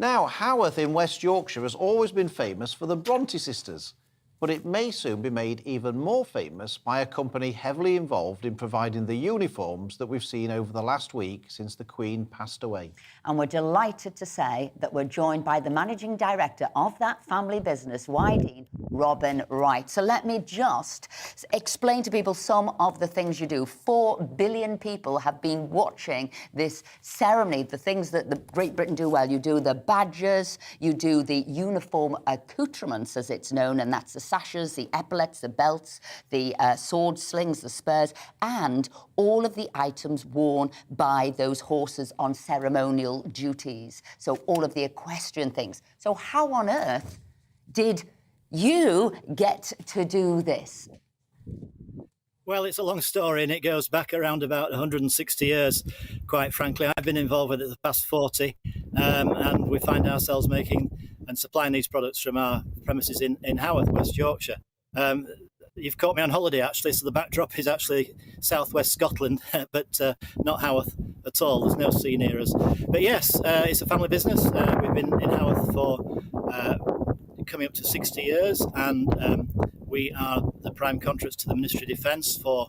Now, Haworth in West Yorkshire has always been famous for the Bronte sisters, but it may soon be made even more famous by a company heavily involved in providing the uniforms that we've seen over the last week since the Queen passed away. And we're delighted to say that we're joined by the managing director of that family business, Wyedean, Robin Wright. So let me just explain to people some of the things you do. 4 billion people have been watching this ceremony, the things that the Great Britain do well. You do the badges, you do the uniform accoutrements, as it's known, and that's the sashes, the epaulets, the belts, the sword slings, the spurs, and all of the items worn by those horses on ceremonial duties. So all of the equestrian things. So how on earth did you get to do this? Well, it's a long story and it goes back around about 160 years, quite frankly. I've been involved with it the past 40 and we find ourselves making and supplying these products from our premises in Haworth, West Yorkshire. You've caught me on holiday, actually, so the backdrop is actually southwest Scotland, but not Haworth at all. There's no sea near us. But yes, it's a family business. We've been in Haworth for coming up to 60 years, and we are the prime contractors to the Ministry of Defence for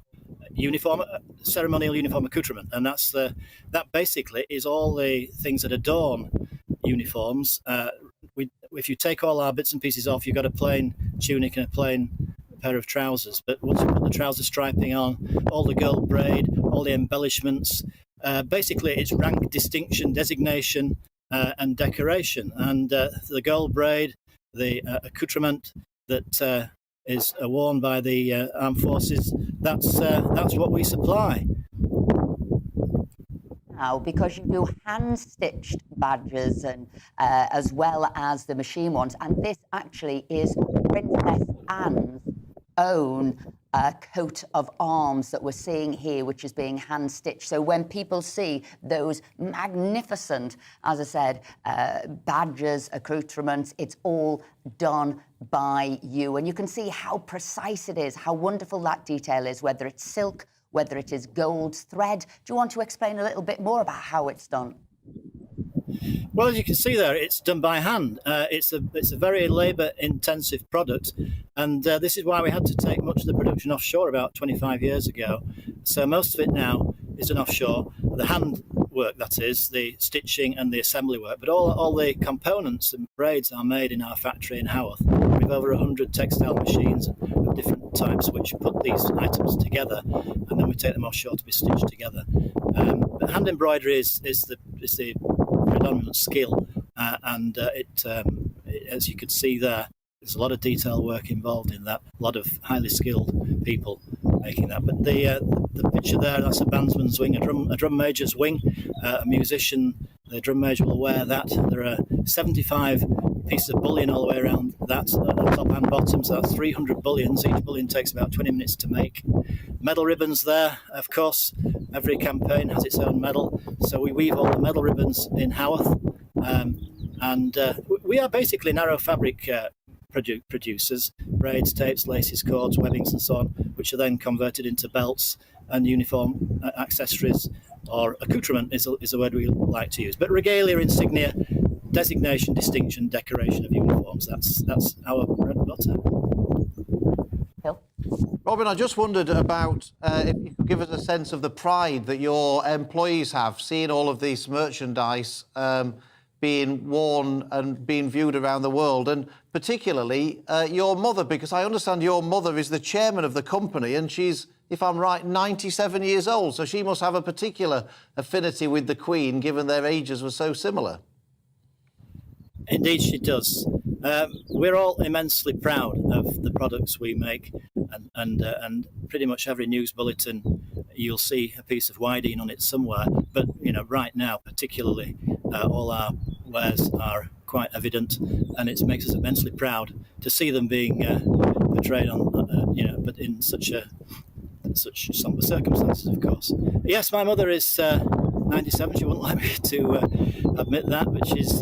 ceremonial uniform accoutrement, and that basically is all the things that adorn uniforms. If you take all our bits and pieces off, you've got a plain tunic and a plain pair of trousers. But once you put the trouser striping on, all the gold braid, all the embellishments, basically it's rank, distinction, designation, and decoration. And the gold braid, the accoutrement that is worn by the armed forces, that's what we supply. Now, because you do hand-stitched badges and as well as the machine ones, and this actually is Princess Anne's own coat of arms that we're seeing here, which is being hand-stitched. So when people see those magnificent, as I said, badges, accoutrements, it's all done by you. And you can see how precise it is, how wonderful that detail is, whether it's silk, whether it is gold thread. Do you want to explain a little bit more about how it's done? Well, as you can see there, it's done by hand. It's a very labour-intensive product, and this is why we had to take much of the production offshore about 25 years ago. So most of it now is done offshore. The hand work, that is, the stitching and the assembly work, but all the components and braids are made in our factory in Haworth. We have over 100 textile machines of different types which put these items together, and then we take them offshore to be stitched together. But hand embroidery is the predominant skill, and as you can see there's a lot of detail work involved in that, a lot of highly skilled people making that. But the picture there, that's a bandsman's wing, a drum major's wing, a musician, the drum major will wear that. There are 75 pieces of bullion all the way around that, top and bottom, so that's 300 bullions. Each bullion takes about 20 minutes to make. Medal ribbons there, of course. Every campaign has its own medal, so we weave all the medal ribbons in Haworth, and we are basically narrow fabric producers, braids, tapes, laces, cords, webbings and so on, which are then converted into belts and uniform accessories, or accoutrement is a word we like to use. But regalia, insignia, designation, distinction, decoration of uniforms, that's our bread and butter. Phil? Robin, I just wondered about if you could give us a sense of the pride that your employees have, seeing all of this merchandise being worn and being viewed around the world, and particularly your mother, because I understand your mother is the chairman of the company and she's, if I'm right, 97 years old, so she must have a particular affinity with the Queen, given their ages were so similar. Indeed she does. We're all immensely proud of the products we make, and pretty much every news bulletin you'll see a piece of Wyedean on it somewhere. But right now, particularly, all our wares are quite evident, and it makes us immensely proud to see them being portrayed on, but in such somber circumstances, of course. Yes, my mother is 97. She wouldn't like me to admit that, but she's.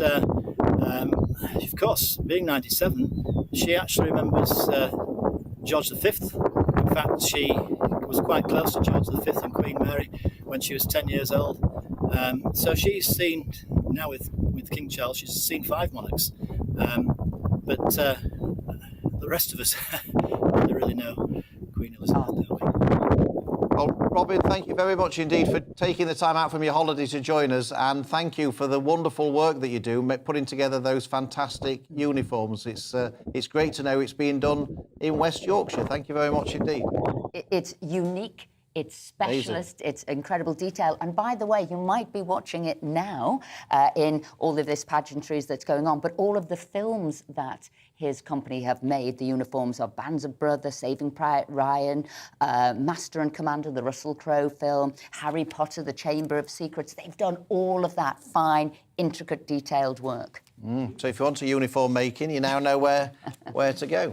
Of course, being 97, she actually remembers George V. In fact, she was quite close to George V and Queen Mary when she was 10 years old. So she's seen, now with with King Charles, she's seen 5 monarchs. But the rest of us don't really know Queen Elizabeth, don't we? Well, Robin, thank you very much indeed for taking the time out from your holiday to join us, and thank you for the wonderful work that you do, putting together those fantastic uniforms. It's great to know it's being done in West Yorkshire. Thank you very much indeed. It's unique. It's specialist, Amazing. it's incredible detail. And by the way, you might be watching it now in all of this pageantries that's going on, but all of the films that his company have made, the uniforms of Bands of Brothers, Saving Private Ryan, Master and Commander, the Russell Crowe film, Harry Potter, The Chamber of Secrets, they've done all of that fine, intricate, detailed work. So if you want a uniform making, you now know where to go.